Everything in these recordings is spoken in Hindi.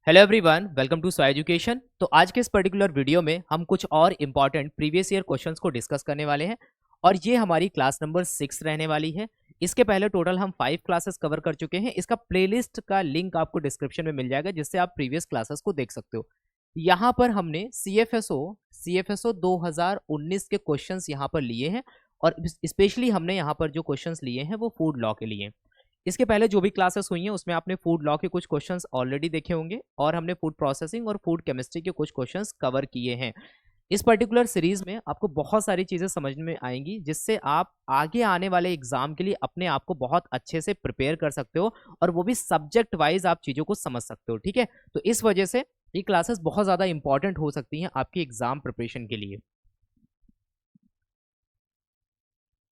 हेलो एवरीवन, वेलकम टू स्वाई एजुकेशन। तो आज के इस पर्टिकुलर वीडियो में हम कुछ और इम्पॉर्टेंट प्रीवियस ईयर क्वेश्चंस को डिस्कस करने वाले हैं और ये हमारी क्लास नंबर 6 रहने वाली है। इसके पहले टोटल हम 5 क्लासेस कवर कर चुके हैं। इसका प्लेलिस्ट का लिंक आपको डिस्क्रिप्शन में मिल जाएगा, जिससे आप प्रीवियस क्लासेस को देख सकते हो। यहाँ पर हमने CFSO 2019 के क्वेश्चंस यहाँ पर लिए हैं और स्पेशली हमने यहाँ पर जो क्वेश्चंस लिए हैं वो फूड लॉ के लिए। इसके पहले जो भी क्लासेस हुई हैं उसमें आपने फूड लॉ के कुछ क्वेश्चंस ऑलरेडी देखे होंगे और हमने फूड प्रोसेसिंग और फूड केमिस्ट्री के कुछ क्वेश्चंस कवर किए हैं। इस पर्टिकुलर सीरीज में आपको बहुत सारी चीजें समझ में आएंगी, जिससे आप आगे आने वाले एग्जाम के लिए अपने आप को बहुत अच्छे से प्रिपेयर कर सकते हो और वो भी सब्जेक्ट वाइज आप चीजों को समझ सकते हो। ठीक है, तो इस वजह से ये क्लासेस बहुत ज्यादा इंपॉर्टेंट हो सकती हैं आपकी एग्जाम प्रिपरेशन के लिए।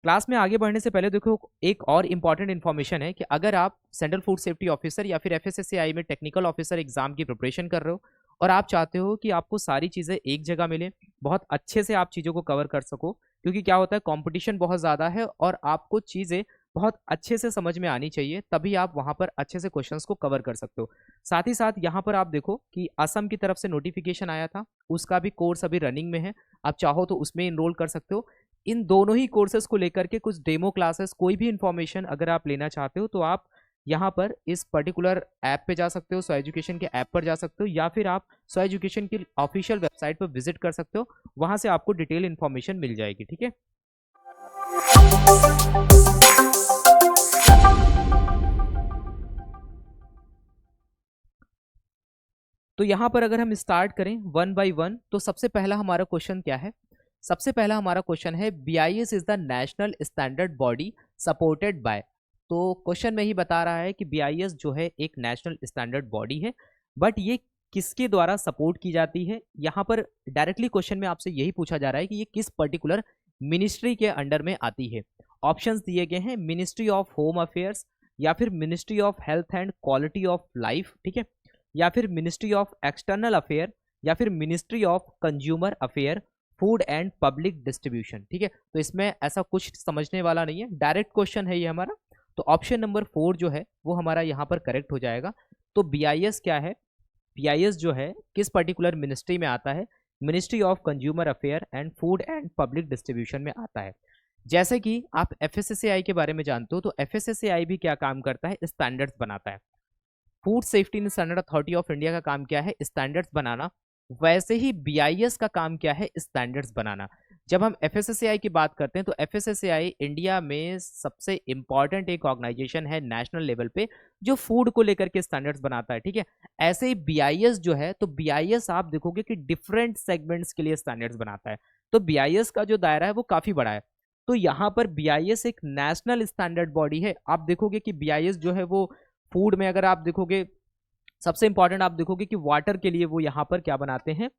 क्लास में आगे बढ़ने से पहले देखो, एक और इम्पॉर्टेंट इन्फॉर्मेशन है कि अगर आप सेंट्रल फूड सेफ्टी ऑफिसर या फिर FSSAI में टेक्निकल ऑफिसर एग्जाम की प्रिपरेशन कर रहे हो और आप चाहते हो कि आपको सारी चीज़ें एक जगह मिले, बहुत अच्छे से आप चीज़ों को कवर कर सको, क्योंकि क्या होता है कंपटीशन बहुत ज़्यादा है और आपको चीज़ें बहुत अच्छे से समझ में आनी चाहिए, तभी आप वहाँ पर अच्छे से क्वेश्चंस को कवर कर सकते हो। साथ ही साथ यहाँ पर आप देखो कि असम की तरफ से नोटिफिकेशन आया था, उसका भी कोर्स अभी रनिंग में है, आप चाहो तो उसमें इनरोल कर सकते हो। इन दोनों ही कोर्सेज को लेकर के कुछ डेमो क्लासेस, कोई भी इंफॉर्मेशन अगर आप लेना चाहते हो तो आप यहाँ पर इस पर्टिकुलर ऐप पे जा सकते हो, सो एजुकेशन के ऐप पर जा सकते हो, या फिर आप सो एजुकेशन की ऑफिशियल वेबसाइट पर विजिट कर सकते हो, वहां से आपको डिटेल इंफॉर्मेशन मिल जाएगी। ठीक है, तो यहाँ पर अगर हम स्टार्ट करें वन बाय वन, तो सबसे पहला हमारा क्वेश्चन क्या है? सबसे पहला हमारा क्वेश्चन है BIS is the national standard body supported by. तो क्वेश्चन में ही बता रहा है कि BIS जो है एक नेशनल स्टैंडर्ड बॉडी है, बट ये किसके द्वारा सपोर्ट की जाती है? यहाँ पर डायरेक्टली क्वेश्चन में आपसे यही पूछा जा रहा है कि ये किस पर्टिकुलर मिनिस्ट्री के अंडर में आती है। ऑप्शंस दिए गए हैं, मिनिस्ट्री ऑफ होम अफेयर्स, या फिर ministry of health and quality of life, ठीक है, या फिर मिनिस्ट्री ऑफ एक्सटर्नल अफेयर, या फिर ministry of consumer affair, food and public distribution. ठीक है, तो इसमें ऐसा कुछ समझने वाला नहीं है, डायरेक्ट क्वेश्चन है ये हमारा। तो ऑप्शन नंबर 4 जो है वो हमारा यहाँ पर करेक्ट हो जाएगा। तो BIS क्या है? BIS जो है किस पर्टिकुलर मिनिस्ट्री में आता है? Ministry of consumer affair and food and public distribution में आता है। जैसे कि आप FSSAI के बारे में जानते हो, तो FSSAI भी क्या काम करता है? स्टैंडर्ड्स बनाता है। Food safety and standard authority of India का काम क्या है? स्टैंडर्ड्स बनाना। वैसे ही BIS का काम क्या है? स्टैंडर्ड्स बनाना। जब हम FSSAI की बात करते हैं तो FSSAI इंडिया में सबसे इंपॉर्टेंट एक ऑर्गेनाइजेशन है नेशनल लेवल पे, जो फूड को लेकर के स्टैंडर्ड्स बनाता है। ठीक है, ऐसे ही BIS जो है, तो BIS आप देखोगे कि डिफरेंट सेगमेंट्स के लिए स्टैंडर्ड्स बनाता है। तो BIS का जो दायरा है वो काफी बड़ा है। तो यहाँ पर BIS एक नेशनल स्टैंडर्ड बॉडी है। आप देखोगे कि BIS जो है वो फूड में, अगर आप देखोगे, सबसे इंपॉर्टेंट आप देखोगे कि वाटर के लिए वो यहाँ पर क्या बनाते हैं?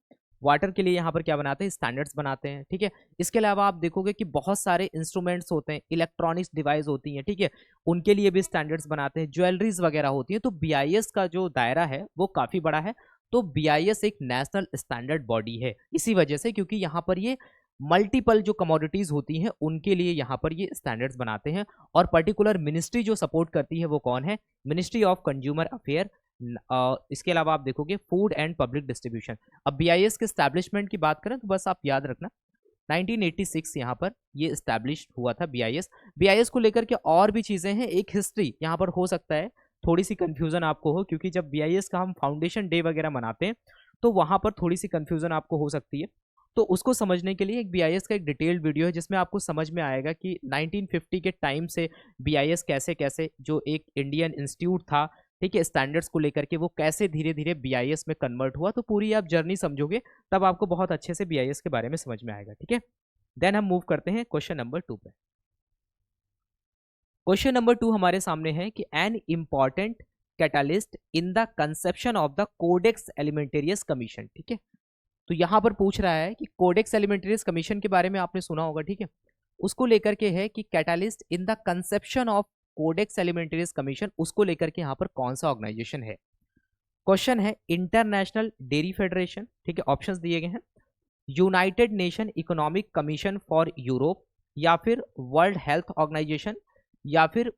वाटर के लिए यहाँ पर क्या बनाते हैं? स्टैंडर्ड्स बनाते हैं। ठीक है, इसके अलावा आप देखोगे कि बहुत सारे इंस्ट्रूमेंट्स होते हैं, इलेक्ट्रॉनिक्स डिवाइस होती हैं, ठीक है, उनके लिए भी स्टैंडर्ड्स बनाते हैं, ज्वेलरीज वगैरह होती है। तो BIS का जो दायरा है वो काफी बड़ा है। तो BIS एक नेशनल स्टैंडर्ड बॉडी है इसी वजह से, क्योंकि यहाँ पर ये मल्टीपल जो कमोडिटीज होती हैं उनके लिए यहाँ पर ये स्टैंडर्ड्स बनाते हैं। और पर्टिकुलर मिनिस्ट्री जो सपोर्ट करती है वो कौन है? Ministry of consumer affair. इसके अलावा आप देखोगे फूड एंड पब्लिक डिस्ट्रीब्यूशन। अब BIS के स्टैब्लिशमेंट की बात करें तो बस आप याद रखना 1986 यहाँ पर ये स्टैब्लिश हुआ था BIS। BIS को लेकर के और भी चीज़ें हैं, एक हिस्ट्री यहाँ पर हो सकता है थोड़ी सी कंफ्यूजन आपको हो, क्योंकि जब BIS का हम फाउंडेशन डे वगैरह मनाते हैं तो वहाँ पर थोड़ी सी कंफ्यूजन आपको हो सकती है। तो उसको समझने के लिए एक BIS का एक डिटेल्ड वीडियो है, जिसमें आपको समझ में आएगा कि 1950 के टाइम से BIS कैसे कैसे, जो एक इंडियन इंस्टीट्यूट था, ठीक है, स्टैंडर्ड्स को लेकर के, वो कैसे धीरे धीरे BIS में कन्वर्ट हुआ। तो पूरी आप जर्नी समझोगे तब आपको बहुत अच्छे से BIS के बारे में समझ में आएगा। ठीक है, देन हम मूव करते हैं क्वेश्चन नंबर 2 पे। क्वेश्चन नंबर 2 हमारे सामने है कि an important catalyst in the conception of the Codex Alimentarius Commission. ठीक है, तो यहां पर पूछ रहा है कि कोडेक्स एलिमेंटेरियस कमीशन के बारे में आपने सुना होगा, ठीक है, उसको लेकर के है कि catalyst in the conception of Codex Alimentarius Commission, उसको लेकर के यहाँ पर कौन सा ऑर्गेनाइजेशन है? क्वेश्चन है इंटरनेशनल डेयरी फेडरेशन, ठीक है, ऑप्शंस दिए गए हैं, United nation economic commission for Europe, या फिर वर्ल्ड हेल्थ ऑर्गेनाइजेशन, या फिर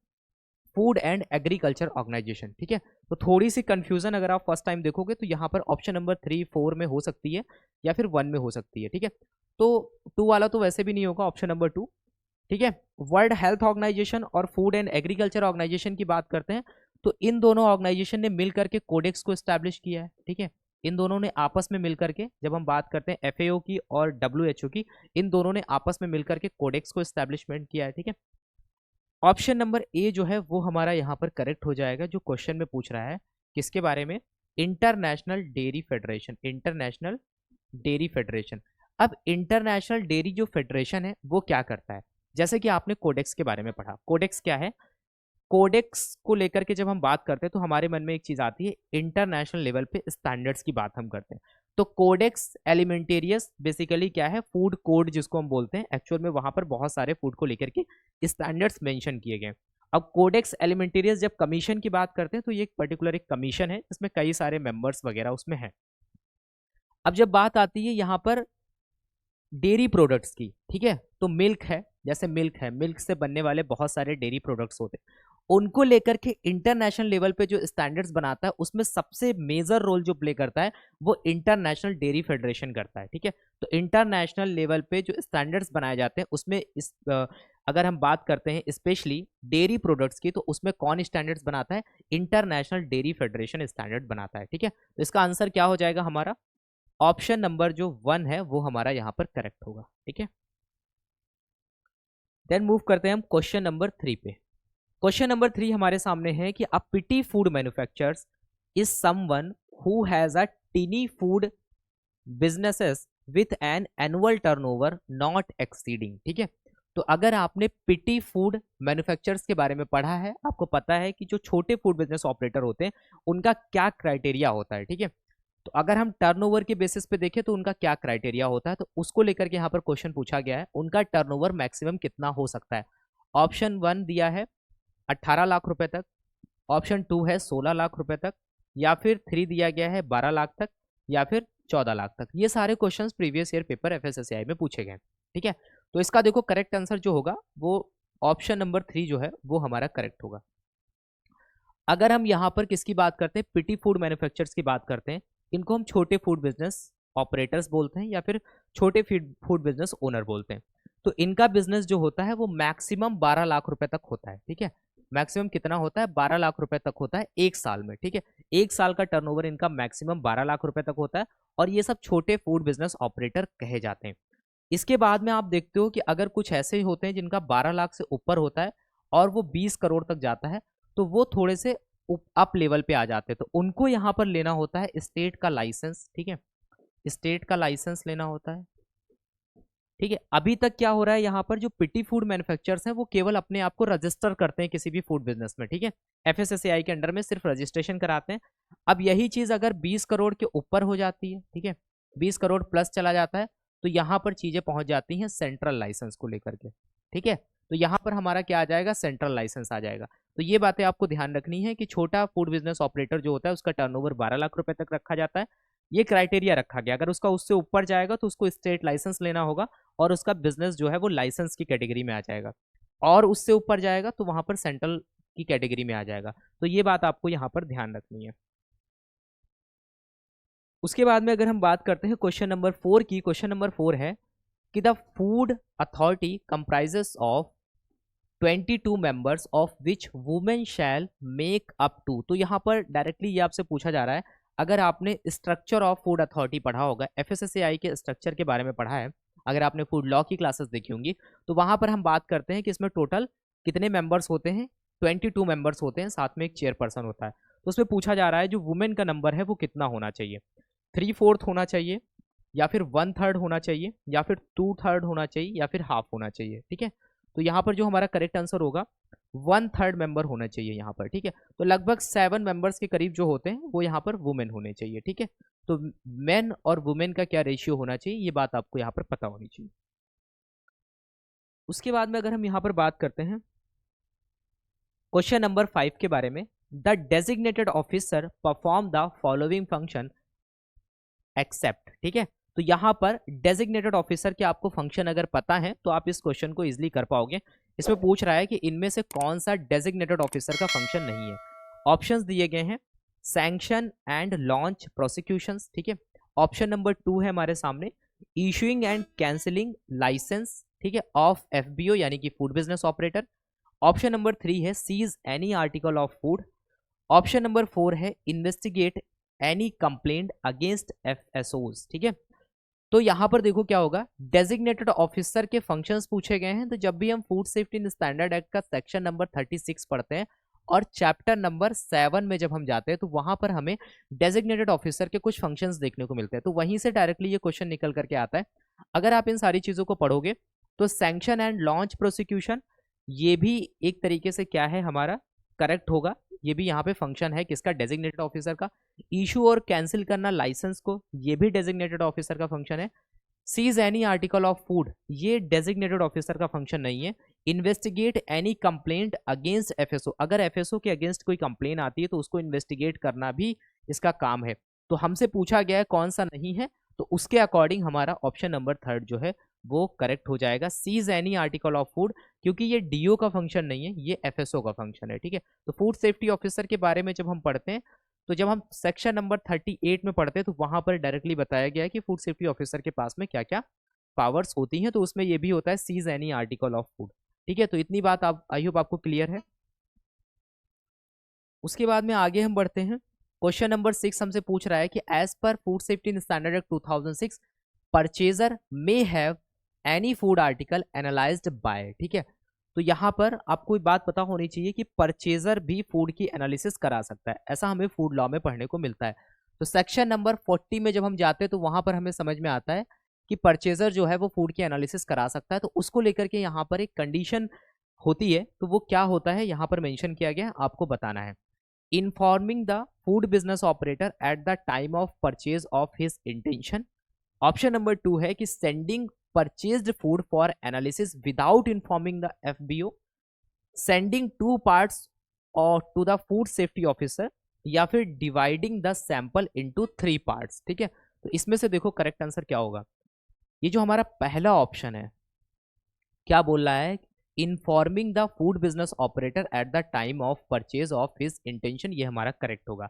फूड एंड एग्रीकल्चर ऑर्गेनाइजेशन। ठीक है, तो थोड़ी सी कंफ्यूजन अगर आप फर्स्ट टाइम देखोगे तो यहाँ पर ऑप्शन नंबर 3, 4 में हो सकती है या फिर 1 में हो सकती है। ठीक है, तो 2 वाला तो वैसे भी नहीं होगा, ऑप्शन नंबर 2। ठीक है, वर्ल्ड हेल्थ ऑर्गेनाइजेशन और फूड एंड एग्रीकल्चर ऑर्गेनाइजेशन की बात करते हैं तो इन दोनों ऑर्गेनाइजेशन ने मिलकर के कोडेक्स को एस्टैब्लिश किया है। ठीक है, इन दोनों ने आपस में मिलकर के, जब हम बात करते हैं FAO की और WHO की, इन दोनों ने आपस में मिलकर के कोडेक्स को एस्टैब्लिशमेंट किया है। ठीक है, ऑप्शन नंबर ए जो है वो हमारा यहाँ पर करेक्ट हो जाएगा, जो क्वेश्चन में पूछ रहा है किसके बारे में, international dairy federation, international dairy federation. अब इंटरनेशनल डेयरी जो फेडरेशन है वो क्या करता है, जैसे कि आपने कोडेक्स के बारे में पढ़ा, कोडेक्स क्या है, कोडेक्स को लेकर के जब हम बात करते हैं तो हमारे मन में एक चीज आती है, इंटरनेशनल लेवल पे स्टैंडर्ड्स की बात हम करते हैं। तो कोडेक्स एलिमेंटेरियस बेसिकली क्या है, फूड कोड जिसको हम बोलते हैं, एक्चुअल में वहां पर बहुत सारे फूड को लेकर के स्टैंडर्ड्स मेंशन किए गए। अब कोडेक्स एलिमेंटेरियस जब कमीशन की बात करते हैं तो ये एक पर्टिकुलर एक कमीशन है जिसमें कई सारे मेंबर्स वगैरह उसमें है। अब जब बात आती है यहाँ पर डेयरी प्रोडक्ट्स की, ठीक है, तो मिल्क है, जैसे मिल्क है, मिल्क से बनने वाले बहुत सारे डेयरी प्रोडक्ट्स होते हैं, उनको लेकर के इंटरनेशनल लेवल पे जो स्टैंडर्ड्स बनाता है उसमें सबसे मेजर रोल जो प्ले करता है वो इंटरनेशनल डेयरी फेडरेशन करता है। ठीक है, तो इंटरनेशनल लेवल पे जो स्टैंडर्ड्स बनाए जाते हैं उसमें अगर हम बात करते हैं स्पेशली डेयरी प्रोडक्ट्स की, तो उसमें कौन स्टैंडर्ड्स बनाता है, इंटरनेशनल डेयरी फेडरेशन स्टैंडर्ड बनाता है। ठीक है, तो इसका आंसर क्या हो जाएगा हमारा, ऑप्शन नंबर जो 1 है वो हमारा यहाँ पर करेक्ट होगा। ठीक है, देन मूव करते हैं हम क्वेश्चन नंबर 3 पे। क्वेश्चन नंबर 3 हमारे सामने है कि a petty food manufacturers is someone who has a tiny food businesses with an annual turnover not exceeding. ठीक है, तो अगर आपने पिटी फूड मैन्युफैक्चरर्स के बारे में पढ़ा है, आपको पता है कि जो छोटे फूड बिजनेस ऑपरेटर होते हैं उनका क्या क्राइटेरिया होता है। ठीक है, तो अगर हम टर्नओवर के बेसिस पे देखें तो उनका क्या क्राइटेरिया होता है, तो उसको लेकर के यहाँ पर क्वेश्चन पूछा गया है, उनका टर्नओवर मैक्सिमम कितना हो सकता है। ऑप्शन 1 दिया है 18 लाख रुपए तक, ऑप्शन 2 है 16 लाख रुपए तक, या फिर 3 दिया गया है 12 लाख तक, या फिर 14 लाख तक। ये सारे questions previous year paper FSSAI में पूछे गए। ठीक है, तो इसका देखो करेक्ट आंसर जो होगा वो ऑप्शन नंबर 3 जो है वो हमारा करेक्ट होगा। अगर हम यहाँ पर किसकी बात करते हैं, पिटी फूड मैन्युफैक्चरर्स की बात करते हैं, इनको हम छोटे फूड बिजनेस ऑपरेटर्स बोलते हैं या फिर छोटे फूड बिजनेस ओनर बोलते हैं। तो इनका बिजनेस जो होता है वो मैक्सिमम 12 लाख रुपए तक होता है। ठीक है, मैक्सिमम कितना होता है, 12 लाख रुपए तक होता है एक साल में। ठीक है, एक साल का टर्नओवर इनका मैक्सिमम 12 लाख रुपए तक होता है और ये सब छोटे फूड बिजनेस ऑपरेटर कहे जाते हैं। इसके बाद में आप देखते हो कि अगर कुछ ऐसे ही होते हैं जिनका 12 लाख से ऊपर होता है और वो 20 करोड़ तक जाता है, तो वो थोड़े से अप लेवल पे आ जाते हैं, तो उनको यहाँ पर लेना होता है स्टेट का लाइसेंस। ठीक है, स्टेट का लाइसेंस लेना होता है। ठीक है, अभी तक क्या हो रहा है, यहाँ पर जो पिटी फूड मैन्युफैक्चरर्स हैं वो केवल अपने आप को रजिस्टर करते हैं किसी भी फूड बिजनेस में। ठीक है, FSSAI के अंडर में सिर्फ रजिस्ट्रेशन कराते हैं। अब यही चीज अगर 20 करोड़ के ऊपर हो जाती है, ठीक है, 20 करोड़ प्लस चला जाता है, तो यहाँ पर चीजें पहुंच जाती हैं सेंट्रल लाइसेंस को लेकर के। ठीक है, तो यहाँ पर हमारा क्या आ जाएगा, सेंट्रल लाइसेंस आ जाएगा। तो ये बातें आपको ध्यान रखनी है कि छोटा फूड बिजनेस ऑपरेटर जो होता है उसका टर्नओवर 12 लाख रुपए तक रखा जाता है, ये क्राइटेरिया रखा गया। अगर उसका उससे ऊपर जाएगा तो उसको स्टेट लाइसेंस लेना होगा और उसका बिजनेस जो है वो लाइसेंस की कैटेगरी में आ जाएगा, और उससे ऊपर जाएगा तो वहां पर सेंट्रल की कैटेगरी में आ जाएगा। तो ये बात आपको यहाँ पर ध्यान रखनी है। उसके बाद में अगर हम बात करते हैं क्वेश्चन नंबर 4 की, क्वेश्चन नंबर 4 है कि the food authority comprises of 22 members of which women shall make up to. तो यहाँ पर डायरेक्टली ये आपसे पूछा जा रहा है, अगर आपने स्ट्रक्चर ऑफ फूड अथॉरिटी पढ़ा होगा, FSSAI के स्ट्रक्चर के बारे में पढ़ा है, अगर आपने फूड लॉ की क्लासेस देखी होंगी, तो वहां पर हम बात करते हैं कि इसमें टोटल कितने मेंबर्स होते हैं, 22 मेंबर्स होते हैं, साथ में एक चेयरपर्सन होता है। तो उसमें पूछा जा रहा है जो वुमेन का नंबर है वो कितना होना चाहिए, 3/4 होना चाहिए, या फिर 1/3 होना चाहिए, या फिर 2/3 होना चाहिए, या फिर हाफ होना चाहिए। ठीक है, तो यहाँ पर जो हमारा करेक्ट आंसर होगा 1/3 मेंबर होना चाहिए यहाँ पर। ठीक है, तो लगभग 7 मेंबर्स के करीब जो होते हैं वो यहाँ पर वुमेन होने चाहिए। ठीक है, तो मेन और वुमेन का क्या रेशियो होना चाहिए ये बात आपको यहाँ पर पता होनी चाहिए। उसके बाद में अगर हम यहाँ पर बात करते हैं क्वेश्चन नंबर 5 के बारे में, the designated officer perform the following function except. ठीक है, तो यहाँ पर डेजिग्नेटेड ऑफिसर के आपको फंक्शन अगर पता है तो आप इस क्वेश्चन को इजिली कर पाओगे। इसमें पूछ रहा है कि इनमें से कौन सा डेजिग्नेटेड ऑफिसर का फंक्शन नहीं है। ऑप्शंस दिए गए हैं सैंक्शन एंड लॉन्च प्रोसिक्यूशंस, ठीक है। ऑप्शन नंबर 2 है हमारे सामने इशूइंग एंड कैंसिलिंग लाइसेंस, ठीक है, ऑफ एफबीओ यानी कि food business operator. Option number 3 है seize any article of food. Option number 4 है investigate any complaint against FSOs, ठीक है। तो यहां पर देखो क्या होगा, डेजिग्नेटेड ऑफिसर के फंक्शंस पूछे गए हैं। तो जब भी हम food safety and standard act का सेक्शन नंबर 36 पढ़ते हैं और चैप्टर नंबर 7 में जब हम जाते हैं तो वहां पर हमें डेजिग्नेटेड ऑफिसर के कुछ फंक्शंस देखने को मिलते हैं। तो वहीं से डायरेक्टली ये क्वेश्चन निकल करके आता है। अगर आप इन सारी चीजों को पढ़ोगे तो सैंक्शन एंड लॉन्च प्रोसिक्यूशन ये भी एक तरीके से क्या है हमारा करेक्ट होगा। ये भी यहाँ पे फंक्शन है किसका, डेजिग्नेटेड ऑफिसर का। इशू और कैंसिल करना लाइसेंस को, ये भी डेजिग्नेटेड ऑफिसर का फंक्शन है। Seize any article of food, ये डेजिग्नेटेड ऑफिसर का फंक्शन नहीं है। Investigate any complaint against FSO, अगर एफएसओ के अगेंस्ट कोई कंप्लेन आती है तो उसको इन्वेस्टिगेट करना भी इसका काम है। तो हमसे पूछा गया है कौन सा नहीं है, तो उसके अकॉर्डिंग हमारा ऑप्शन नंबर 3 जो है वो करेक्ट हो जाएगा, seize any article of food, क्योंकि ये डीओ का फंक्शन नहीं है, ये एफएसओ का फंक्शन है, ठीक है। तो फूड सेफ्टी ऑफिसर के बारे में जब हम पढ़ते हैं तो जब हम सेक्शन नंबर 38 में पढ़ते हैं तो वहां पर डायरेक्टली बताया गया है कि फूड सेफ्टी ऑफिसर के पास में क्या क्या पावर्स होती हैं। तो उसमें ये भी होता है seize any article of food, ठीक है। तो इतनी बात आप आई होप आपको क्लियर है। उसके बाद में आगे हम बढ़ते हैं। क्वेश्चन नंबर 6 हमसे पूछ रहा है कि as per food safety standard act 2006 purchaser may have any food article analysed by, ठीक है। तो यहाँ पर आपको एक बात पता होनी चाहिए कि परचेजर भी फूड की एनालिसिस करा सकता है, ऐसा हमें फूड लॉ में पढ़ने को मिलता है। तो सेक्शन नंबर 40 में जब हम जाते हैं तो वहां पर हमें समझ में आता है कि परचेजर जो है वो फूड की एनालिसिस करा सकता है। तो उसको लेकर के यहाँ पर एक कंडीशन होती है, तो वो क्या होता है यहाँ पर मेंशन किया गया है, आपको बताना है। Informing the food business operator at the time of purchase of his intention. Option number 2 है कि sending purchased food for analysis without informing the FBO, sending 2 parts or to the food safety officer, या फिर dividing the sample into 3 parts, ठीक है। तो इसमें से देखो करेक्ट आंसर क्या होगा। ये जो हमारा पहला ऑप्शन है क्या बोल रहा है, informing the food business operator at the time of purchase of his intention, ये हमारा करेक्ट होगा।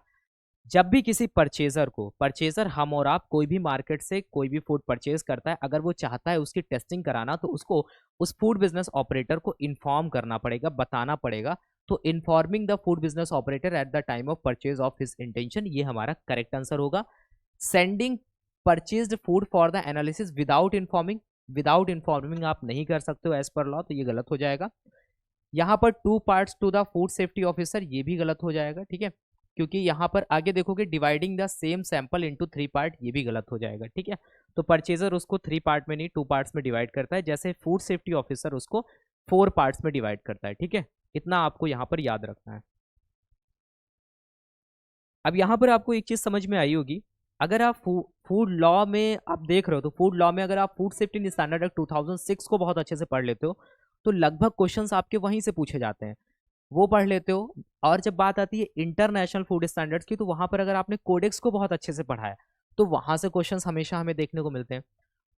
जब भी किसी परचेजर को, परचेजर हम और आप कोई भी मार्केट से कोई भी फूड परचेज करता है, अगर वो चाहता है उसकी टेस्टिंग कराना तो उसको उस फूड बिजनेस ऑपरेटर को इन्फॉर्म करना पड़ेगा, बताना पड़ेगा। तो informing the food business operator at the time of purchase of his intention, ये हमारा करेक्ट आंसर होगा। Sending purchased food for the analysis without informing, without informing आप नहीं कर सकते हो एज पर लॉ, तो ये गलत हो जाएगा। यहाँ पर 2 parts to the food safety officer, ये भी गलत हो जाएगा, ठीक है। क्योंकि यहाँ पर आगे देखोगे dividing the same sample into 3 part, ये भी गलत हो जाएगा, ठीक है। तो परचेजर उसको 3 पार्ट में नहीं 2 पार्ट्स में डिवाइड करता है, जैसे फूड सेफ्टी ऑफिसर उसको 4 पार्ट्स में डिवाइड करता है, ठीक है। इतना आपको यहाँ पर याद रखना है। अब यहाँ पर आपको एक चीज समझ में आई होगी, अगर आप फूड लॉ में आप देख रहे हो तो फूड लॉ में अगर आप फूड सेफ्टी स्टैंडर्ड एक्ट 2006 को बहुत अच्छे से पढ़ लेते हो तो लगभग क्वेश्चंस आपके वहीं से पूछे जाते हैं, वो पढ़ लेते हो। और जब बात आती है इंटरनेशनल फूड स्टैंडर्ड्स की तो वहां पर अगर आपने कोडेक्स को बहुत अच्छे से पढ़ा है तो वहां से क्वेश्चंस हमेशा हमें देखने को मिलते हैं।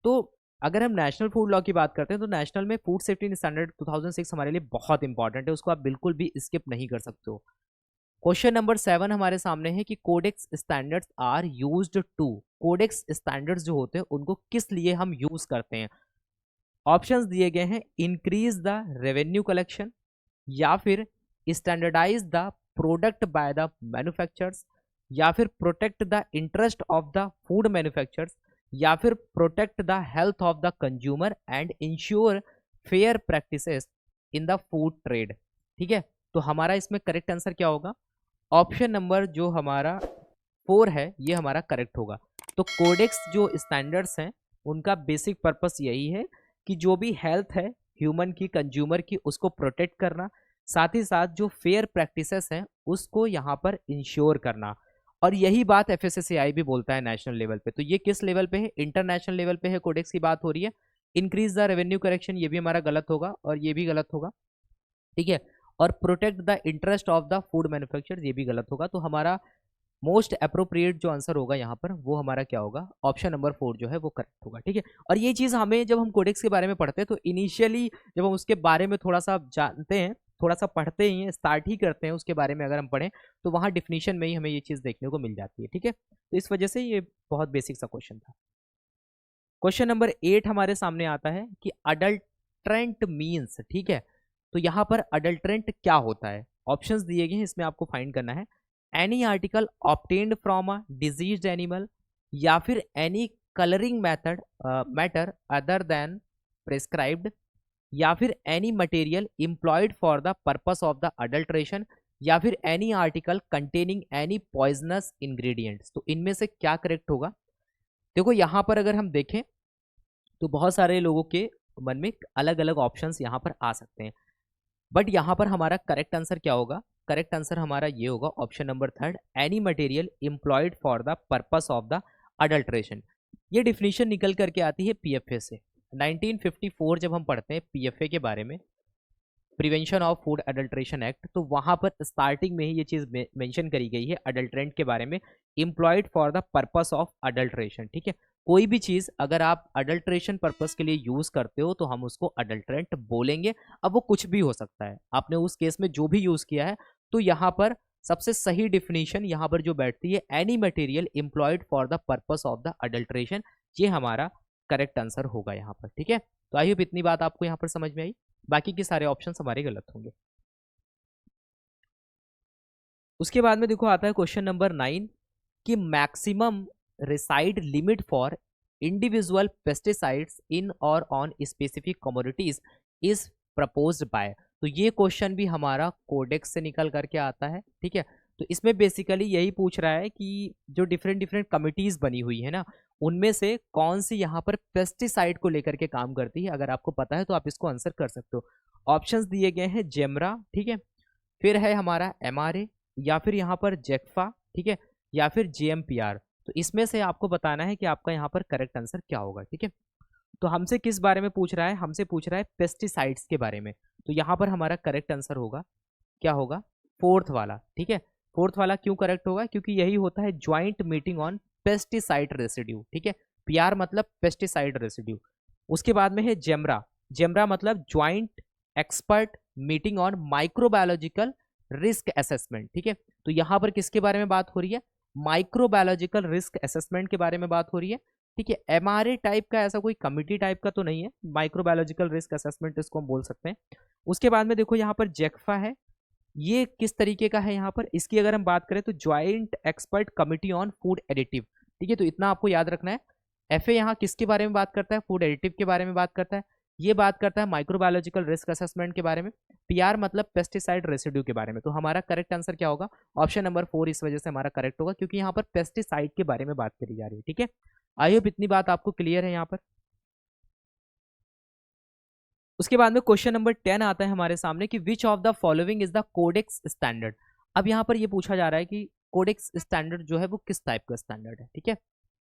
तो अगर हम नेशनल फूड लॉ की बात करते हैं तो नेशनल में फूड सेफ्टी स्टैंडर्ड 2006 हमारे लिए बहुत इंपॉर्टेंट है, उसको आप बिल्कुल भी स्किप नहीं कर सकते हो। क्वेश्चन नंबर 7 हमारे सामने है कि codex standards are used to, codex standards जो होते हैं उनको किस लिए हम यूज करते हैं। ऑप्शंस दिए गए हैं इंक्रीज द रेवेन्यू कलेक्शन, या फिर standardise the product by the manufacturers, या फिर protect the interest of the food manufacturers, या फिर protect the health of the consumer and ensure fair practices in the food trade, ठीक है। तो हमारा इसमें करेक्ट आंसर क्या होगा, ऑप्शन नंबर जो हमारा 4 है ये हमारा करेक्ट होगा। तो कोडेक्स जो स्टैंडर्ड्स हैं उनका बेसिक पर्पस यही है कि जो भी हेल्थ है ह्यूमन की, कंज्यूमर की, उसको प्रोटेक्ट करना, साथ ही साथ जो फेयर प्रैक्टिसेस हैं उसको यहाँ पर इंश्योर करना। और यही बात एफएसएसएआई भी बोलता है नेशनल लेवल पे। तो ये किस लेवल पे है, इंटरनेशनल लेवल पे है, कोडेक्स की बात हो रही है। इंक्रीज द रेवेन्यू करेक्शन ये भी हमारा गलत होगा और ये भी गलत होगा, ठीक है। और protect the interest of the food manufacturers ये भी गलत होगा। तो हमारा मोस्ट अप्रोप्रिएट जो आंसर होगा यहाँ पर वो हमारा क्या होगा, ऑप्शन नंबर 4 जो है वो करेक्ट होगा। ठीक है, और ये चीज़ हमें जब हम कोडेक्स के बारे में पढ़ते हैं तो इनिशियली जब हम उसके बारे में थोड़ा सा जानते हैं, थोड़ा सा पढ़ते ही हैं, स्टार्ट ही करते हैं उसके बारे में अगर हम पढ़ें तो वहाँ डिफिनीशन में ही हमें ये चीज़ देखने को मिल जाती है। ठीक है, तो इस वजह से ये बहुत बेसिक सा क्वेश्चन था। क्वेश्चन नंबर 8 हमारे सामने आता है कि अडल्ट्रेंट मीन्स। ठीक है, तो यहाँ पर अडल्ट्रेंट क्या होता है, ऑप्शंस दिए गए हैं, इसमें आपको फाइंड करना है। Any article obtained from a diseased animal, या फिर any colouring matter other than prescribed, या फिर any material employed for the purpose of the adulteration, या फिर any article containing any poisonous ingredients. तो इनमें से क्या करेक्ट होगा? देखो यहाँ पर अगर हम देखें तो बहुत सारे लोगों के मन में अलग अलग ऑप्शंस यहाँ पर आ सकते हैं, बट यहाँ पर हमारा करेक्ट आंसर क्या होगा? करेक्ट आंसर हमारा ये होगा option number 3, any material employed for the purpose of the adulteration. ये डिफिनीशन निकल करके आती है पीएफए से। 1954 जब हम पढ़ते हैं पीएफए के बारे में, prevention of food adulteration act, तो वहाँ पर स्टार्टिंग में ही ये चीज़ मेंशन करी गई है अडल्ट्रेंट के बारे में, employed for the purpose of adulteration. ठीक है, कोई भी चीज़ अगर आप अडल्ट्रेशन पर्पस के लिए यूज़ करते हो तो हम उसको अडल्ट्रेंट बोलेंगे। अब वो कुछ भी हो सकता है, आपने उस केस में जो भी यूज़ किया है, तो यहाँ पर सबसे सही डिफिनीशन यहाँ पर जो बैठती है, any material employed for the purpose of the adulteration, ये हमारा करेक्ट आंसर होगा यहाँ पर। ठीक है, तो आई होप इतनी बात आपको यहाँ पर समझ में आई, बाकी के सारे ऑप्शंस हमारे गलत होंगे। उसके बाद में देखो आता है क्वेश्चन नंबर 9 कि maximum residue limit for individual pesticides in और on specific commodities is proposed by. तो ये क्वेश्चन भी हमारा कोडेक्स से निकल करके आता है। ठीक है, तो इसमें बेसिकली यही पूछ रहा है कि जो डिफरेंट डिफरेंट कमिटीज बनी हुई है ना, उनमें से कौन सी यहाँ पर पेस्टिसाइड को लेकर के काम करती है। अगर आपको पता है तो आप इसको आंसर कर सकते हो। ऑप्शंस दिए गए हैं जेमरा, ठीक है, फिर है हमारा एमआरए, या फिर यहाँ पर जेक्फा, ठीक है, या फिर जेएमपीआर। तो इसमें से आपको बताना है कि आपका यहाँ पर करेक्ट आंसर क्या होगा। ठीक है, तो हमसे किस बारे में पूछ रहा है? हमसे पूछ रहा है पेस्टिसाइड्स के बारे में। तो यहाँ पर हमारा करेक्ट आंसर होगा, क्या होगा? फोर्थ वाला। ठीक है, फोर्थ वाला क्यों करेक्ट होगा? क्योंकि यही होता है joint meeting on pesticide residue. ठीक है, पीआर मतलब पेस्टिसाइड रेसिड्यू। उसके बाद में है जेमरा, जेमरा मतलब joint expert meeting on microbiological risk assessment. ठीक है, तो यहाँ पर किसके बारे में बात हो रही है? माइक्रोबायोलॉजिकल रिस्क असेसमेंट के बारे में बात हो रही है। ठीक है, एमआरए टाइप का ऐसा कोई कमिटी टाइप का तो नहीं है, माइक्रोबायोलॉजिकल रिस्क असेसमेंट इसको हम बोल सकते हैं। उसके बाद में देखो यहाँ पर जेक्फा है, ये किस तरीके का है? यहाँ पर इसकी अगर हम बात करें तो joint expert committee on food additive. ठीक है, तो इतना आपको याद रखना है। एफए यहाँ किसके बारे में बात करता है? फूड एडिटिव के बारे में बात करता है। ये बात करता है माइक्रोबायोलॉजिकल रिस्क असेसमेंट के बारे में। पीआर मतलब पेस्टिसाइड रेसिड्यू के बारे में। तो हमारा करेक्ट आंसर क्या होगा? ऑप्शन नंबर 4 इस वजह से हमारा करेक्ट होगा, क्योंकि यहाँ पर पेस्टिसाइड के बारे में बात करी जा रही है। ठीक है, आई होप इतनी बात आपको क्लियर है यहाँ पर। उसके बाद में क्वेश्चन नंबर 10 आता है हमारे सामने कि which of the following is the codex standard. अब यहाँ पर ये पूछा जा रहा है कि कोडेक्स स्टैंडर्ड जो है वो किस टाइप का स्टैंडर्ड है। ठीक है,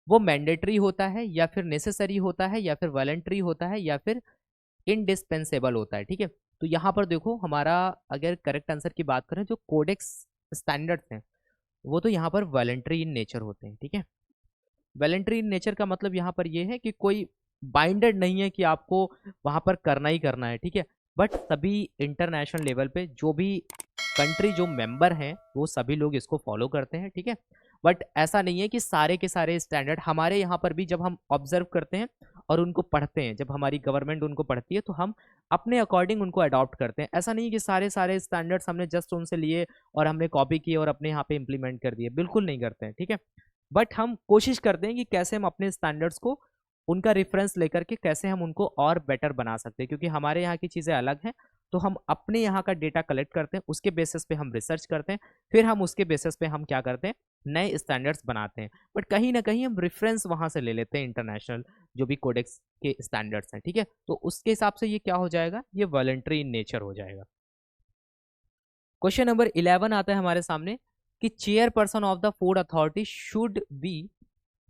वो मैंडेटरी होता है, या फिर नेसेसरी होता है, या फिर वॉलंटरी होता है, या फिर इनडिस्पेंसेबल होता है। ठीक है, तो यहाँ पर देखो हमारा अगर करेक्ट आंसर की बात करें, जो कोडेक्स स्टैंडर्ड्स हैं वो तो यहाँ पर वॉलंटरी इन नेचर होते हैं। ठीक है, वॉलंटरी इन नेचर का मतलब यहाँ पर ये है कि कोई बाइंडेड नहीं है कि आपको वहाँ पर करना ही करना है। ठीक है, बट सभी इंटरनेशनल लेवल पे जो भी कंट्री जो मेंबर हैं वो सभी लोग इसको फॉलो करते हैं। ठीक है, बट ऐसा नहीं है कि सारे के सारे स्टैंडर्ड हमारे यहाँ पर भी जब हम ऑब्जर्व करते हैं और उनको पढ़ते हैं, जब हमारी गवर्नमेंट उनको पढ़ती है तो हम अपने अकॉर्डिंग उनको अडॉप्ट करते हैं। ऐसा नहीं है कि सारे सारे स्टैंडर्ड्स हमने जस्ट उनसे लिए और हमने कॉपी किए और अपने यहाँ पे इम्प्लीमेंट कर दिए, बिल्कुल नहीं करते हैं। ठीक है, बट हम कोशिश करते हैं कि कैसे हम अपने स्टैंडर्ड्स को उनका रेफरेंस लेकर के कैसे हम उनको और बेटर बना सकते हैं, क्योंकि हमारे यहाँ की चीज़ें अलग हैं। तो हम अपने यहाँ का डेटा कलेक्ट करते हैं, उसके बेसिस पे हम रिसर्च करते हैं, फिर हम उसके बेसिस पे हम क्या करते हैं, नए स्टैंडर्ड्स बनाते हैं। बट कहीं ना कहीं हम रेफरेंस वहाँ से ले लेते हैं, इंटरनेशनल जो भी कोडेक्स के स्टैंडर्ड्स हैं। ठीक है, तो उसके हिसाब से ये क्या हो जाएगा? ये वॉलंटरी इन नेचर हो जाएगा। क्वेश्चन नंबर 11 आता है हमारे सामने कि chairperson of the food authority should be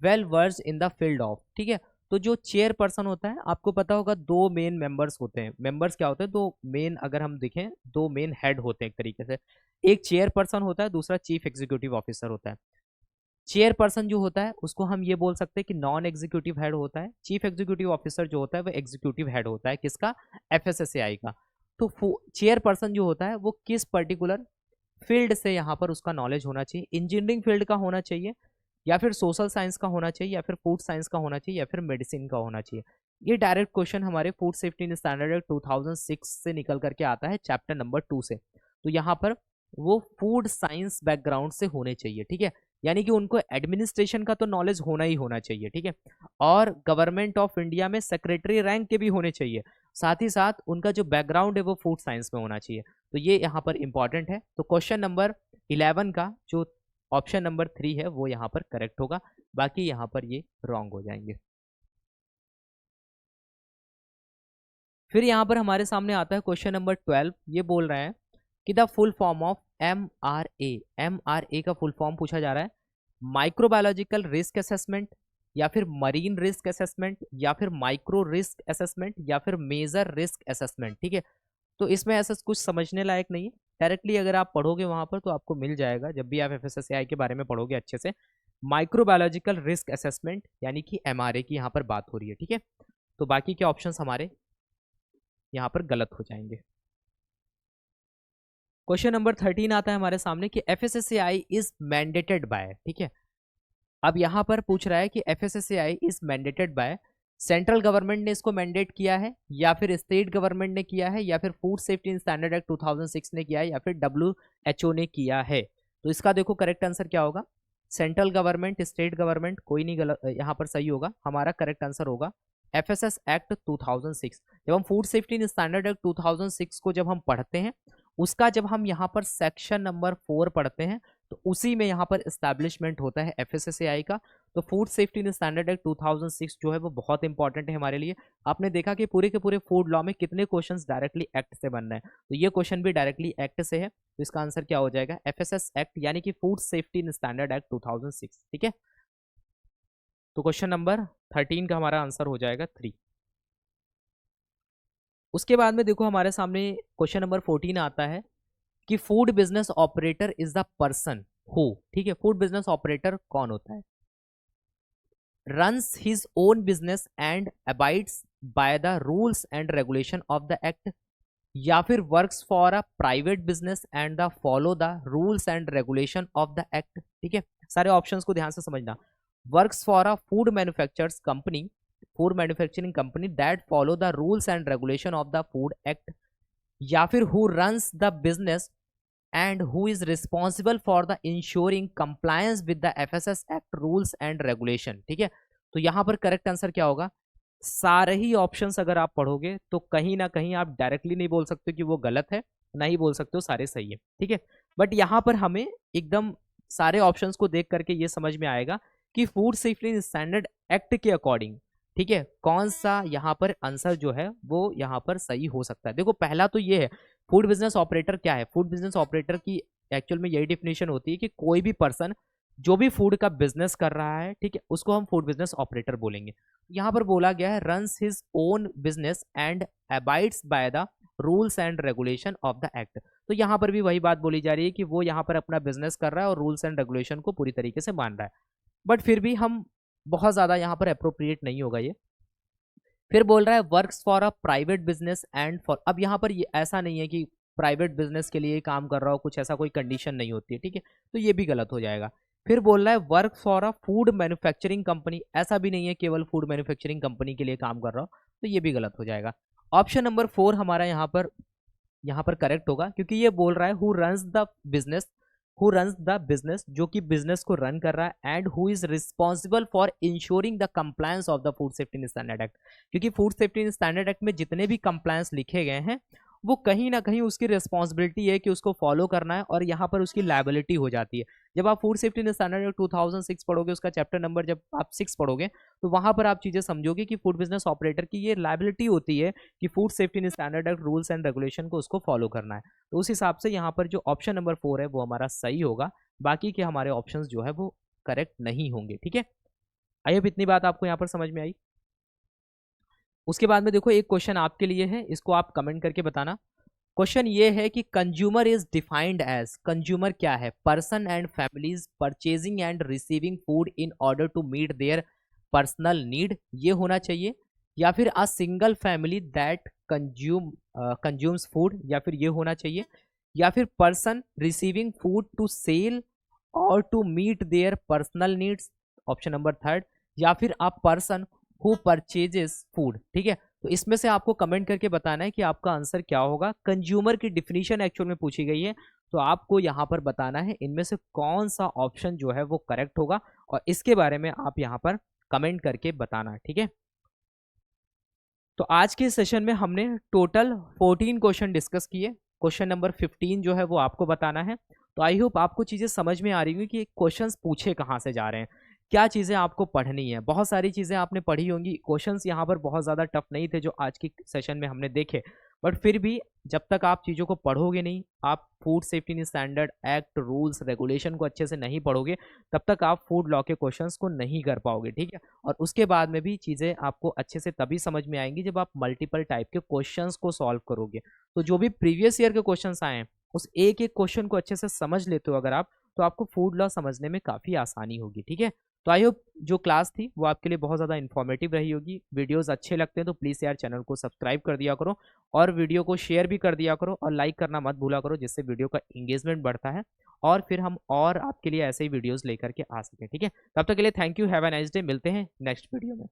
well versed in the field of. ठीक है, तो जो चेयरपर्सन होता है, आपको पता होगा दो मेन मेंबर्स होते हैं। मेंबर्स क्या होते हैं? दो मेन, अगर हम देखें दो मेन हेड होते हैं एक तरीके से। एक चेयरपर्सन होता है, दूसरा चीफ एग्जीक्यूटिव ऑफिसर होता है। चेयरपर्सन जो होता है उसको हम ये बोल सकते हैं कि नॉन एग्जीक्यूटिव हेड होता है। चीफ एग्जीक्यूटिव ऑफिसर जो होता है वो एग्जीक्यूटिव हेड होता है किसका, एफएसएसएआई का। तो चेयरपर्सन जो होता है वो किस पर्टिकुलर फील्ड से यहाँ पर उसका नॉलेज होना चाहिए, इंजीनियरिंग फील्ड का होना चाहिए, या फिर सोशल साइंस का होना चाहिए, या फिर फूड साइंस का होना चाहिए, या फिर मेडिसिन का होना चाहिए। ये डायरेक्ट क्वेश्चन हमारे food safety in standard act 2006 से निकल करके आता है, चैप्टर नंबर 2 से। तो यहाँ पर वो फूड साइंस बैकग्राउंड से होने चाहिए, ठीक है। यानी कि उनको एडमिनिस्ट्रेशन का तो नॉलेज होना ही होना चाहिए, ठीक है। और गवर्नमेंट ऑफ इंडिया में सेक्रेटरी रैंक के भी होने चाहिए। साथ ही साथ उनका जो बैकग्राउंड है वो फूड साइंस में होना चाहिए। तो ये यहाँ पर इंपॉर्टेंट है। तो क्वेश्चन नंबर 11 का जो ऑप्शन नंबर 3 है वो यहाँ पर करेक्ट होगा, बाकी यहाँ पर ये रॉन्ग हो जाएंगे। फिर यहाँ पर हमारे सामने आता है क्वेश्चन नंबर 12। ये बोल रहे हैं कि the full form of MRA। MRA का फुल फॉर्म पूछा जा रहा है, माइक्रोबायोलॉजिकल रिस्क असेसमेंट, या फिर मरीन रिस्क असेसमेंट, या फिर माइक्रो रिस्क असेसमेंट, या फिर मेजर रिस्क असेसमेंट, ठीक है। तो इसमें ऐसा कुछ समझने लायक नहीं है। डायरेक्टली अगर आप पढ़ोगे वहां पर तो आपको मिल जाएगा, जब भी आप एफएसएसएआई के बारे में पढ़ोगे अच्छे से। माइक्रोबायोलॉजिकल रिस्क असेसमेंट यानी कि MRA की यहाँ पर बात हो रही है, ठीक है। तो बाकी के ऑप्शंस हमारे यहाँ पर गलत हो जाएंगे। क्वेश्चन नंबर 13 आता है हमारे सामने कि एफएसएसएआई इज मैंडेटेड बाय, ठीक है। अब यहाँ पर पूछ रहा है कि FSSAI is mandated bye, central government ने इसको मैंडेट किया है, या फिर स्टेट गवर्नमेंट ने किया है, या फिर food safety and standard act 2006 ने किया है, या फिर WHO ने किया है। तो इसका देखो करेक्ट आंसर क्या होगा, सेंट्रल गवर्नमेंट, स्टेट गवर्नमेंट, कोई नहीं गलत यहाँ पर सही होगा। हमारा करेक्ट आंसर होगा FSS एक्ट 2006। जब हम food safety and standard act 2006 को जब हम पढ़ते हैं, उसका जब हम यहाँ पर सेक्शन नंबर 4 पढ़ते हैं, तो उसी में यहाँ पर एस्टैब्लिशमेंट होता है एफएसएसएआई का। तो food safety and standard act 2006 जो है वो बहुत इंपॉर्टेंट है हमारे लिए। आपने देखा कि पूरे के पूरे फूड लॉ में कितने क्वेश्चंस डायरेक्टली एक्ट से बन रहे हैं, तो ये क्वेश्चन भी डायरेक्टली एक्ट से है। तो इसका आंसर क्या हो जाएगा, एफएसएस एक्ट यानी कि food safety and standard act 2006, ठीक है। तो क्वेश्चन नंबर 13 का हमारा आंसर हो जाएगा 3। उसके बाद में देखो हमारे सामने क्वेश्चन नंबर 14 आता है कि food business operator is the person who, ठीक है। फूड बिजनेस ऑपरेटर कौन होता है, runs his own business and abides by the rules and regulation of the act, या फिर works for a private business and the follow the rules and regulation of the act, ठीक है। सारे ऑप्शंस को ध्यान से समझना। Works for a food manufacturers company, food manufacturing company that follow the rules and regulation of the food act, या फिर who runs the business and who is responsible for the ensuring compliance with the FSS Act rules and regulation, ठीक है। तो यहाँ पर करेक्ट आंसर क्या होगा, सारे ही ऑप्शंस अगर आप पढ़ोगे तो कहीं ना कहीं आप डायरेक्टली नहीं बोल सकते कि वो गलत है, ना ही बोल सकते हो सारे सही है, ठीक है। बट यहाँ पर हमें एकदम सारे ऑप्शंस को देख करके ये समझ में आएगा कि फूड सेफ्टी स्टैंडर्ड एक्ट के अकॉर्डिंग, ठीक है, कौन सा यहाँ पर आंसर जो है वो यहाँ पर सही हो सकता है। देखो पहला तो ये है, फूड बिजनेस ऑपरेटर क्या है। फूड बिजनेस ऑपरेटर की एक्चुअल में यही डेफिनेशन होती है कि कोई भी पर्सन जो भी फूड का बिजनेस कर रहा है, ठीक है, उसको हम फूड बिजनेस ऑपरेटर बोलेंगे। यहाँ पर बोला गया है runs his own business and abides by the rules and regulation of the act. तो यहाँ पर भी वही बात बोली जा रही है कि वो यहाँ पर अपना बिजनेस कर रहा है और रूल्स एंड रेगुलेशन को पूरी तरीके से मान रहा है। बट फिर भी हम बहुत ज्यादा यहाँ पर अप्रोप्रिएट नहीं होगा ये। फिर बोल रहा है works for a private business and for, अब यहाँ पर ये ऐसा नहीं है कि प्राइवेट बिजनेस के लिए काम कर रहा हो, कुछ ऐसा कोई कंडीशन नहीं होती है, ठीक है। तो ये भी गलत हो जाएगा। फिर बोल रहा है work for a food manufacturing company, ऐसा भी नहीं है केवल फूड मैन्युफैक्चरिंग कंपनी के लिए काम कर रहा हो, तो ये भी गलत हो जाएगा। ऑप्शन नंबर 4 हमारा यहाँ पर करेक्ट होगा, क्योंकि ये बोल रहा है who runs the business, who runs the business, जो कि बिजनेस को रन कर रहा है, and who is responsible for ensuring the compliance of the food safety standard act. क्योंकि फूड सेफ्टी स्टैंडर्ड एक्ट में जितने भी कंप्लायंस लिखे गए हैं वो कहीं ना कहीं उसकी रिस्पॉन्सिबिलिटी है कि उसको फॉलो करना है, और यहाँ पर उसकी लायबिलिटी हो जाती है। जब आप फूड सेफ्टी स्टैंडर्ड एक्ट 2006 पढ़ोगे, उसका चैप्टर नंबर जब आप 6 पढ़ोगे, तो वहां पर आप चीजें समझोगे कि फूड बिजनेस ऑपरेटर की ये लायबिलिटी होती है कि food safety standard act rules and regulation को उसको फॉलो करना है। तो उस हिसाब से यहाँ पर जो ऑप्शन नंबर 4 है वो हमारा सही होगा, बाकी के हमारे ऑप्शंस जो है वो करेक्ट नहीं होंगे, ठीक है। आई होप इतनी बात आपको यहाँ पर समझ में आई। उसके बाद में देखो एक क्वेश्चन आपके लिए है, इसको आप कमेंट करके बताना। क्वेश्चन ये है कि consumer is defined as, consumer क्या है? Person and families purchasing and receiving food in order to meet their personal need, ये होना चाहिए। या फिर a single family that consumes food, या फिर ये होना चाहिए। या फिर person receiving food to sell और to meet their personal needs, option number third. या फिर a person who purchases food. ठीक है, तो इसमें से आपको कमेंट करके बताना है कि आपका आंसर क्या होगा। कंज्यूमर की डिफिनीशन एक्चुअल में पूछी गई है, तो आपको यहाँ पर बताना है इनमें से कौन सा ऑप्शन जो है वो करेक्ट होगा, और इसके बारे में आप यहाँ पर कमेंट करके बताना। ठीक है, तो आज के सेशन में हमने टोटल 14 क्वेश्चन डिस्कस किए। क्वेश्चन नंबर 15 जो है वो आपको बताना है। तो आई होप आपको चीज़ें समझ में आ रही होंगी कि क्वेश्चंस पूछे कहाँ से जा रहे हैं, क्या चीज़ें आपको पढ़नी है। बहुत सारी चीज़ें आपने पढ़ी होंगी, क्वेश्चंस यहाँ पर बहुत ज़्यादा टफ नहीं थे जो आज की सेशन में हमने देखे, बट फिर भी जब तक आप चीज़ों को पढ़ोगे नहीं, आप food safety standard act, rules, regulation को अच्छे से नहीं पढ़ोगे, तब तक आप फूड लॉ के क्वेश्चंस को नहीं कर पाओगे। ठीक है, और उसके बाद में भी चीज़ें आपको अच्छे से तभी समझ में आएंगी जब आप मल्टीपल टाइप के क्वेश्चंस को सॉल्व करोगे। तो जो भी प्रीवियस ईयर के क्वेश्चंस आए हैं, उस एक एक क्वेश्चन को अच्छे से समझ लेते हो अगर आप, तो आपको फूड लॉ समझने में काफ़ी आसानी होगी। ठीक है, तो आई होप जो क्लास थी वो आपके लिए बहुत ज़्यादा इन्फॉर्मेटिव रही होगी। वीडियोस अच्छे लगते हैं तो प्लीज़ यार चैनल को सब्सक्राइब कर दिया करो, और वीडियो को शेयर भी कर दिया करो, और लाइक करना मत भूला करो, जिससे वीडियो का इंगेजमेंट बढ़ता है, और फिर हम और आपके लिए ऐसे ही वीडियोस लेकर के आ सकें। ठीक है, तब तक के लिए thank you, have a nice day, मिलते हैं नेक्स्ट वीडियो में।